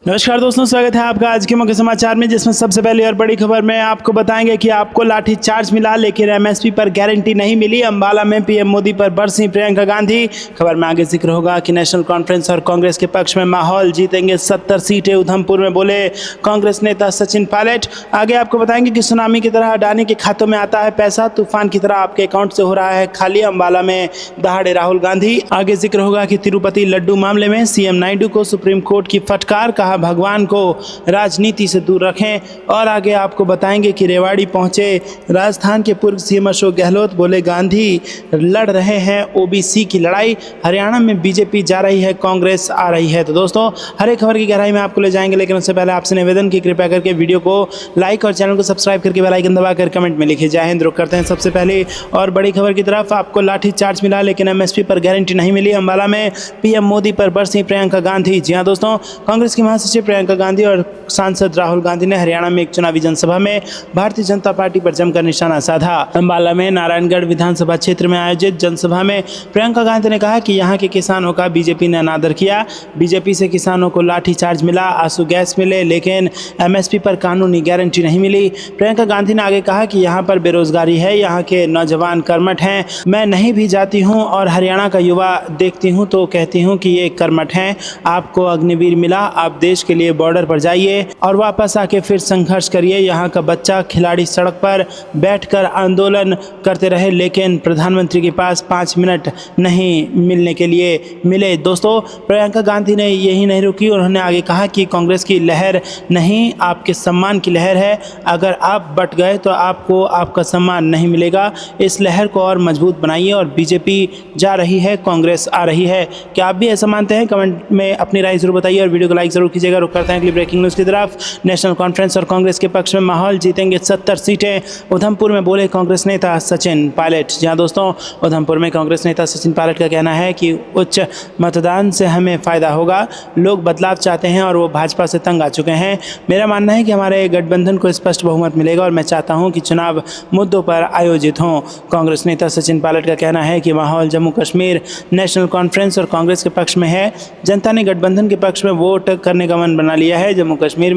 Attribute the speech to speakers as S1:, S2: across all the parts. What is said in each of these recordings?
S1: नमस्कार दोस्तों, स्वागत है आपका आज के मुख्य समाचार में, जिसमें सबसे पहले और बड़ी खबर में आपको बताएंगे कि आपको लाठी चार्ज मिला लेकिन एमएसपी पर गारंटी नहीं मिली। अंबाला में पीएम मोदी पर बरसीं प्रियंका गांधी। खबर में आगे जिक्र होगा कि नेशनल कॉन्फ्रेंस और कांग्रेस के पक्ष में माहौल, जीतेंगे 70 सीटें। उधमपुर में बोले कांग्रेस नेता सचिन पायलट। आगे आपको बताएंगे कि सुनामी की तरह अडानी के खातों में आता है पैसा, तूफान की तरह आपके अकाउंट से हो रहा है खाली। अंबाला में दहाड़े राहुल गांधी। आगे जिक्र होगा कि तिरुपति लड्डू मामले में सीएम नायडू को सुप्रीम कोर्ट की फटकार, कहा भगवान को राजनीति से दूर रखें। और आगे आपको बताएंगे कि रेवाड़ी पहुंचे राजस्थान के पूर्व सीएम अशोक गहलोत। बोले गांधी लड़ रहे हैं ओबीसी की लड़ाई। हरियाणा में बीजेपी जा रही है, कांग्रेस आ रही है। तो दोस्तों, हर एक खबर की गहराई में आपको ले जाएंगे, लेकिन उससे पहले आपसे निवेदन की कृपया करके वीडियो को लाइक और चैनल को सब्सक्राइब करके बेल आइकन दबाकर कमेंट में लिखिए। जय हिंद। रुक करते हैं सबसे पहले और बड़ी खबर की तरफ। आपको लाठी चार्ज मिला लेकिन एमएसपी पर गारंटी नहीं मिली। अंबाला में पीएम मोदी पर बरसीं प्रियंका गांधी। जी हां दोस्तों, कांग्रेस की महासचिव प्रियंका गांधी और सांसद राहुल गांधी ने हरियाणा में एक चुनावी जनसभा में भारतीय जनता पार्टी पर जमकर निशाना साधा। अंबाला में नारायणगढ़ विधानसभा क्षेत्र में आयोजित जनसभा में प्रियंका गांधी ने कहा कि यहां के किसानों का बीजेपी ने अनादर किया। बीजेपी से किसानों को लाठी चार्ज मिला, आंसू गैस मिले, लेकिन एमएसपी पर कानूनी गारंटी नहीं मिली। प्रियंका गांधी ने आगे कहा कि यहाँ पर बेरोजगारी है, यहाँ के नौजवान कर्मठ हैं। मैं नहीं भी जाती हूँ और हरियाणा का युवा देखती हूँ तो कहती हूँ कि ये कर्मठ हैं। आपको अग्निवीर मिला, आप देश के लिए बॉर्डर पर जाइए और वापस आके फिर संघर्ष करिए। यहाँ का बच्चा खिलाड़ी सड़क पर बैठकर आंदोलन करते रहे, लेकिन प्रधानमंत्री के पास 5 मिनट नहीं मिलने के लिए मिले। दोस्तों, प्रियंका गांधी ने यही नहीं रुकी, उन्होंने आगे कहा कि कांग्रेस की लहर नहीं, आपके सम्मान की लहर है। अगर आप बट गए तो आपको आपका सम्मान नहीं मिलेगा। इस लहर को और मजबूत बनाइए। और बीजेपी जा रही है, कांग्रेस आ रही है। क्या आप भी ऐसा मानते हैं? कमेंट में अपनी राय जरूर बताइए और वीडियो को लाइक जरूर कीजिएगा। रुक करते हैं अगली ब्रेकिंग न्यूज़ की तरफ। नेशनल कॉन्फ्रेंस और कांग्रेस के पक्ष में माहौल, जीतेंगे 70 सीटें। उधमपुर में बोले कांग्रेस नेता सचिन पायलट। जहां दोस्तों, उधमपुर में कांग्रेस नेता सचिन पायलट का कहना है कि उच्च मतदान से हमें फ़ायदा होगा। लोग बदलाव चाहते हैं और वो भाजपा से तंग आ चुके हैं। मेरा मानना है कि हमारे गठबंधन को स्पष्ट बहुमत मिलेगा और मैं चाहता हूं कि चुनाव मुद्दों पर आयोजित हों। कांग्रेस नेता सचिन पायलट का कहना है कि माहौल जम्मू कश्मीर नेशनल कॉन्फ्रेंस और कांग्रेस के पक्ष में है। जनता ने गठबंधन के पक्ष में वोट करने का मन बना लिया है। जम्मू कश्मीर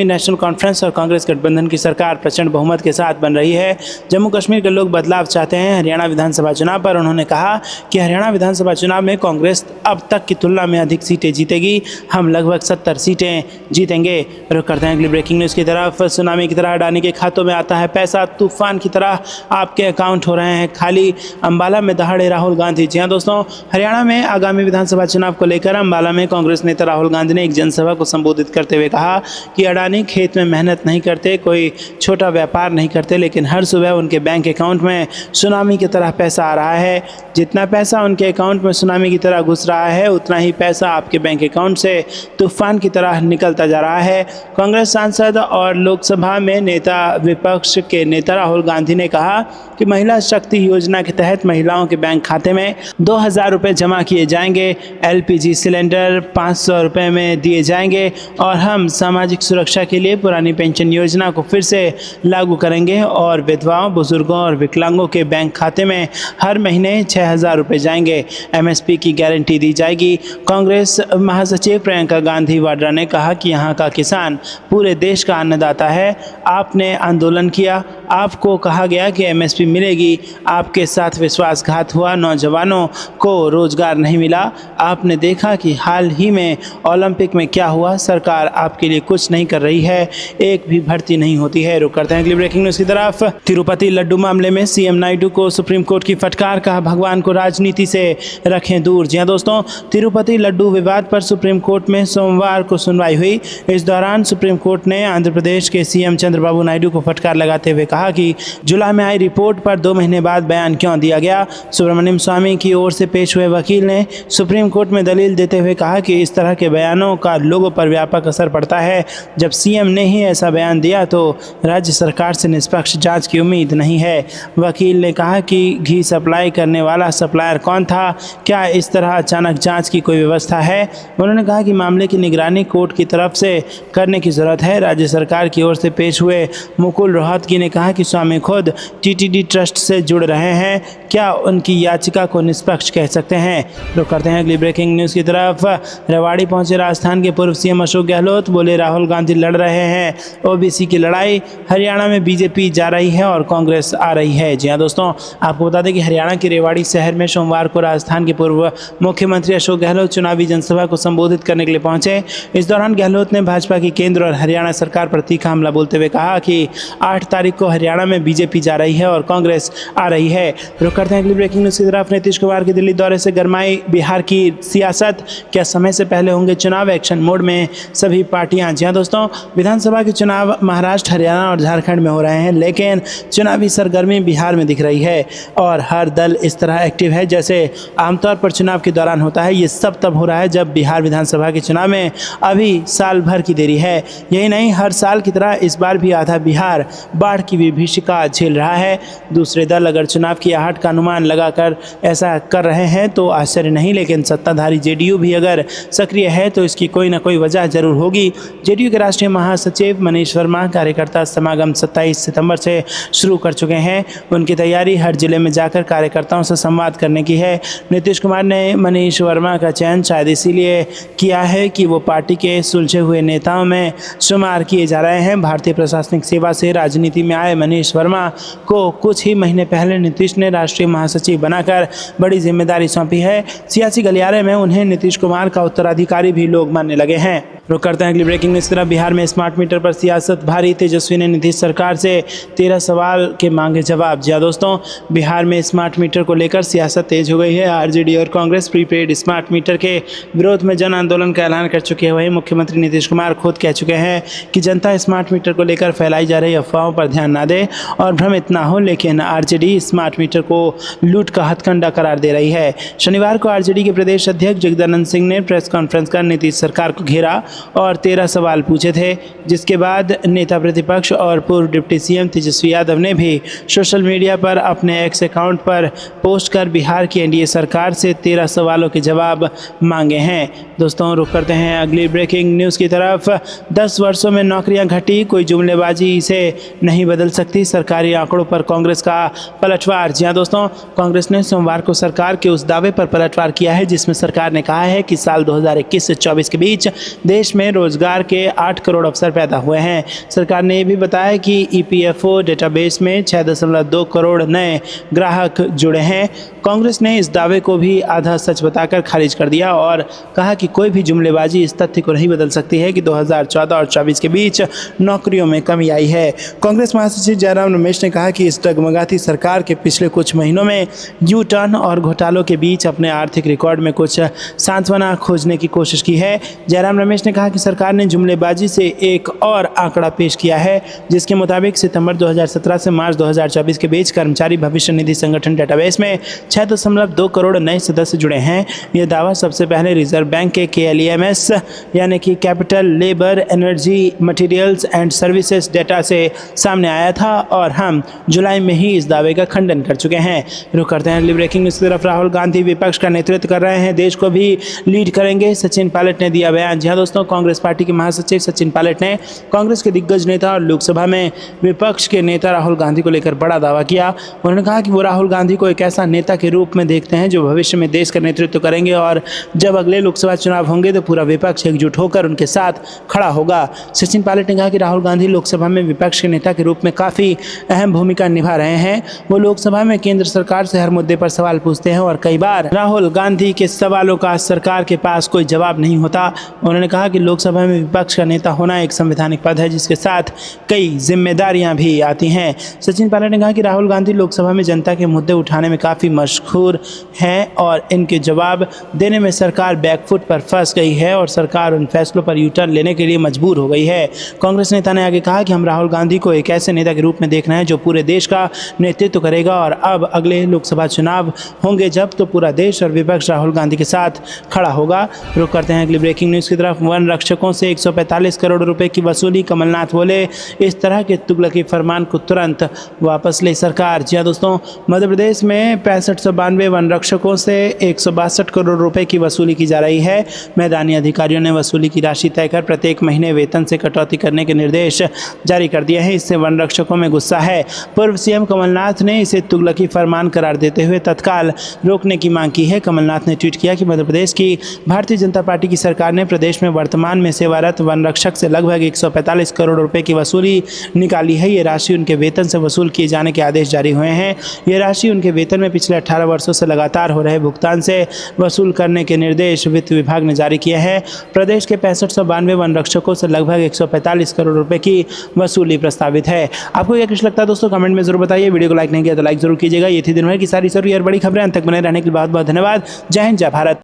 S1: नेशनल कॉन्फ्रेंस और कांग्रेस गठबंधन की सरकार प्रचंड बहुमत के साथ बन रही है। जम्मू कश्मीर के लोग बदलाव चाहते हैं। हरियाणा विधानसभा चुनाव पर उन्होंने कहा कि हरियाणा विधानसभा चुनाव में कांग्रेस अब तक की तुलना में अधिक सीटें जीतेगी। हम लगभग 70 सीटें जीतेंगे। रुक करते हैं अगली ब्रेकिंग न्यूज़ की तरफ। सुनामी की तरह अडानी के खातों में आता है पैसा, तूफान की तरह आपके अकाउंट हो रहे हैं खाली। अंबाला में दहाड़े राहुल गांधी। जी हाँ दोस्तों, हरियाणा में आगामी विधानसभा चुनाव को लेकर अंबाला में कांग्रेस नेता राहुल गांधी ने एक जनसभा को संबोधित करते हुए कहा कि अडानी खेत में मेहनत नहीं करते, कोई छोटा व्यापार नहीं करते, लेकिन हर सुबह उनके बैंक अकाउंट में सुनामी की तरह पैसा आ रहा है। जितना पैसा उनके अकाउंट में सुनामी की तरह घुस रहा है, उतना ही पैसा आपके बैंक अकाउंट से तूफान की तरह निकलता जा रहा है। कांग्रेस सांसद और लोकसभा में नेता विपक्ष के नेता राहुल गांधी ने कहा कि महिला शक्ति योजना के तहत महिलाओं के बैंक खाते में 2000 रुपये जमा किए जाएंगे। एलपीजी सिलेंडर 500 रुपये में दिए जाएंगे और हम सामाजिक सुरक्षा के लिए पुरानी पेंशन योजना को फिर से लागू करेंगे और विधवाओं, बुजुर्गों और विकलांगों के बैंक खाते में हर महीने 6000 रुपये जाएंगे। एमएसपी की गारंटी दी जाएगी। कांग्रेस महासचिव प्रियंका गांधी वाड्रा ने कहा कि यहाँ का किसान पूरे देश का अन्नदाता है। आपने आंदोलन किया, आपको कहा गया कि एमएसपी मिलेगी, आपके साथ विश्वासघात हुआ, नौजवानों को रोजगार नहीं मिला। आपने देखा कि हाल ही में ओलंपिक में क्या हुआ। सरकार आपके लिए कुछ नहीं कर रही है, एक भी भर्ती नहीं होती है। रुक करते हैं अगली ब्रेकिंग न्यूज़ की तरफ। तिरुपति लड्डू मामले में सीएम नायडू को सुप्रीम कोर्ट की फटकार, कहा भगवान को राजनीति से रखें दूर। जी हाँ दोस्तों, तिरुपति लड्डू विवाद पर सुप्रीम कोर्ट में सोमवार को सुनवाई हुई। इस दौरान सुप्रीम कोर्ट ने आंध्र प्रदेश के सीएम चंद्रबाबू नायडू को फटकार लगाते हुए कहा कि जुलाई में आई रिपोर्ट पर 2 महीने बाद बयान क्यों दिया गया। सुब्रमण्यम स्वामी की ओर से पेश हुए वकील ने सुप्रीम कोर्ट में दलील देते हुए कहा कि इस तरह के बयानों का लोगों पर व्यापक असर पड़ता है। जब सीएम ने ही ऐसा बयान दिया तो राज्य सरकार से निष्पक्ष जांच की उम्मीद नहीं है। वकील ने कहा कि घी सप्लाई करने वाला सप्लायर कौन था, क्या इस तरह अचानक जांच की कोई व्यवस्था है। उन्होंने कहा कि मामले की निगरानी कोर्ट की तरफ से करने की जरूरत है। राज्य सरकार की ओर से पेश हुए मुकुल रोहतगी ने कहा कहा कि स्वामी खुद टीटीडी ट्रस्ट से जुड़ रहे हैं, क्या उनकी याचिका को निष्पक्ष कह सकते हैं। तो करते हैं अगली ब्रेकिंग न्यूज़ की तरफ। रेवाड़ी पहुंचे राजस्थान के पूर्व सीएम अशोक गहलोत, बोले राहुल गांधी लड़ रहे हैं ओबीसी की लड़ाई, हरियाणा में बीजेपी जा रही है और कांग्रेस आ रही है। जी हाँ दोस्तों, आपको बता दें कि हरियाणा के रेवाड़ी शहर में सोमवार को राजस्थान के पूर्व मुख्यमंत्री अशोक गहलोत चुनावी जनसभा को संबोधित करने के लिए पहुंचे। इस दौरान गहलोत ने भाजपा की केंद्र और हरियाणा सरकार पर तीखा हमला बोलते हुए कहा कि 8 तारीख को हरियाणा में बीजेपी जा रही है और कांग्रेस आ रही है। रुक करते हैं अगली ब्रेकिंग न्यूज़ की तरफ। नीतीश कुमार के दिल्ली दौरे से गरमाई बिहार की सियासत, क्या समय से पहले होंगे चुनाव, एक्शन मोड में सभी पार्टियां। जी हाँ दोस्तों, विधानसभा के चुनाव महाराष्ट्र, हरियाणा और झारखंड में हो रहे हैं, लेकिन चुनावी सरगर्मी बिहार में दिख रही है और हर दल इस तरह एक्टिव है जैसे आमतौर पर चुनाव के दौरान होता है। ये सब तब हो रहा है जब बिहार विधानसभा के चुनाव में अभी साल भर की देरी है। यही नहीं, हर साल की तरह इस बार भी आधा बिहार बाढ़ की विभीषिका झेल रहा है। दूसरे दल अगर चुनाव की आहट का अनुमान लगाकर ऐसा कर रहे हैं तो आश्चर्य नहीं, लेकिन सत्ताधारी जेडीयू भी अगर सक्रिय है तो इसकी कोई ना कोई वजह जरूर होगी। जेडीयू के राष्ट्रीय महासचिव मनीष वर्मा कार्यकर्ता समागम 27 सितंबर से शुरू कर चुके हैं। उनकी तैयारी हर जिले में जाकर कार्यकर्ताओं से संवाद करने की है। नीतीश कुमार ने मनीष वर्मा का चयन शायद इसीलिए किया है कि वो पार्टी के सुलझे हुए नेताओं में शुमार किए जा रहे हैं। भारतीय प्रशासनिक सेवा से राजनीति में आए मनीष वर्मा को कुछ ही महीने पहले नीतीश ने राष्ट्रीय महासचिव बनाकर बड़ी जिम्मेदारी सौंपी है। सियासी गलियारे में उन्हें नीतीश कुमार का उत्तराधिकारी भी लोग मानने लगे हैं। रुक करते हैं अगली ब्रेकिंग न्यूज़ की तरफ। बिहार में स्मार्ट मीटर पर सियासत भारी, तेजस्वी ने नीतीश सरकार से 13 सवाल के मांगे जवाब। जी दोस्तों, बिहार में स्मार्ट मीटर को लेकर सियासत तेज हो गई है। आरजेडी और कांग्रेस प्रीपेड स्मार्ट मीटर के विरोध में जन आंदोलन का ऐलान कर चुके हैं। वहीं मुख्यमंत्री नीतीश कुमार खुद कह चुके हैं कि जनता स्मार्ट मीटर को लेकर फैलाई जा रही अफवाहों पर ध्यान ना दे और भ्रमित ना हो, लेकिन आरजेडी स्मार्ट मीटर को लूट का हथकंडा करार दे रही है। शनिवार को आरजेडी के प्रदेश अध्यक्ष जगदानंद सिंह ने प्रेस कॉन्फ्रेंस कर नीतीश सरकार को घेरा और 13 सवाल पूछे थे, जिसके बाद नेता प्रतिपक्ष और पूर्व डिप्टी सीएम तेजस्वी यादव ने भी सोशल मीडिया पर अपने एक्स अकाउंट पर पोस्ट कर बिहार की एनडीए सरकार से 13 सवालों के जवाब मांगे हैं। दोस्तों, रुक करते हैं अगली ब्रेकिंग न्यूज़ की तरफ। 10 वर्षों में नौकरियां घटी, कोई जुमलेबाजी इसे नहीं बदल सकती, सरकारी आंकड़ों पर कांग्रेस का पलटवार। जी हाँ दोस्तों, कांग्रेस ने सोमवार को सरकार के उस दावे पर पलटवार किया है जिसमें सरकार ने कहा है कि साल 2021 से 24 के बीच देश में रोजगार के 8 करोड़ अवसर पैदा हुए हैं। सरकार ने यह भी बताया कि ईपीएफओ डेटाबेस में 6.2 करोड़ नए ग्राहक जुड़े हैं। कांग्रेस ने इस दावे को भी आधा सच बताकर खारिज कर दिया और कहा कि कोई भी जुमलेबाजी इस तथ्य को नहीं बदल सकती है कि 2014 और 24 के बीच नौकरियों में कमी आई है। कांग्रेस महासचिव जयराम रमेश ने कहा कि इस डगमगाती सरकार के पिछले कुछ महीनों में यू टर्न और घोटालों के बीच अपने आर्थिक रिकॉर्ड में कुछ सांत्वना खोजने की कोशिश की है। जयराम रमेश ने कहा कि सरकार ने जुमलेबाजी से एक और आंकड़ा पेश किया है, जिसके मुताबिक सितंबर 2017 से मार्च 2024 के बीच कर्मचारी भविष्य निधि संगठन डेटाबेस में 6.2 करोड़ नए सदस्य जुड़े हैं। यह दावा सबसे पहले रिजर्व बैंक के KLEMS यानी कि capital, labour, energy, materials and services data से सामने आया था और हम जुलाई में ही इस दावे का खंडन कर चुके हैं। रुक करते हैं अगली ब्रेकिंग न्यूज़ की तरफ। राहुल गांधी विपक्ष का नेतृत्व कर रहे हैं, देश को भी लीड करेंगे, सचिन पायलट ने दिया बयान। जी हाँ दोस्तों, कांग्रेस पार्टी के महासचिव सचिन पायलट ने कांग्रेस के दिग्गज नेता और लोकसभा में विपक्ष के नेता राहुल गांधी को लेकर बड़ा दावा किया। उन्होंने कहा कि वो राहुल गांधी को एक ऐसा नेता के रूप में देखते हैं जो भविष्य में देश का नेतृत्व करेंगे और जब अगले लोकसभा चुनाव होंगे तो पूरा विपक्ष एकजुट होकर उनके साथ खड़ा होगा। सचिन पायलट ने कहा कि राहुल गांधी लोकसभा में विपक्ष के नेता के रूप में काफ़ी अहम भूमिका निभा रहे हैं। वो लोकसभा में केंद्र सरकार से हर मुद्दे पर सवाल पूछते हैं और कई बार राहुल गांधी के सवालों का सरकार के पास कोई जवाब नहीं होता। उन्होंने कहा कि लोकसभा में विपक्ष का नेता होना एक संवैधानिक पद है जिसके साथ कई जिम्मेदारियां भी आती हैं। सचिन पायलट ने कहा कि राहुल गांधी लोकसभा में जनता के मुद्दे उठाने में काफ़ी मशहूर हैं और इनके जवाब देने में सरकार बैकफुट पर फंस गई है और सरकार उन फैसलों पर यू टर्न लेने के लिए मजबूर हो गई है। कांग्रेस नेता ने आगे कहा कि हम राहुल गांधी को एक ऐसे नेता के रूप में देखना है जो पूरे देश का नेतृत्व करेगा और अब अगले लोकसभा चुनाव होंगे जब तो पूरा देश और विपक्ष राहुल गांधी के साथ खड़ा होगा। रुक करते हैं अगली ब्रेकिंग न्यूज़ की तरफ। वन रक्षकों से 145 करोड़ रुपए की वसूली। कमलनाथ बोले इस तरह के तुगलकी फरमान को तुरंत वापस ले सरकार। जी हाँ दोस्तों, मध्य प्रदेश में 6592 वन रक्षकों से 162 करोड़ रुपए की वसूली की जा रही है। मैदानी अधिकारियों ने वसूली की राशि तय कर प्रत्येक महीने वेतन से कटौती करने के निर्देश जारी कर दिए हैं। इससे वन रक्षकों में गुस्सा है। पूर्व सीएम कमलनाथ ने इसे तुगलकी फरमान करार देते हुए तत्काल रोकने की मांग की है। कमलनाथ ने ट्वीट किया कि मध्य प्रदेश की भारतीय जनता पार्टी की सरकार ने प्रदेश में वर्तमान में सेवारत वन रक्षक से लगभग 145 करोड़ रुपए की वसूली निकाली है। ये राशि उनके वेतन से वसूल किए जाने के आदेश जारी हुए हैं। ये राशि उनके वेतन में पिछले 18 वर्षों से लगातार हो रहे भुगतान से वसूल करने के निर्देश वित्त विभाग ने जारी किए हैं। प्रदेश के 6592 वन रक्षकों से लगभग 145 करोड़ रुपए की वसूली प्रस्तावित है। आपको क्या कुछ लगता है दोस्तों, कमेंट में जरूर बताइए। वीडियो को लाइक नहीं किया तो लाइक जरूर कीजिएगा। ये थी दिन भर की सारी और बड़ी खबरें। अंत तक बने रहने के लिए बहुत बहुत धन्यवाद। जय हिंद, जय भारत।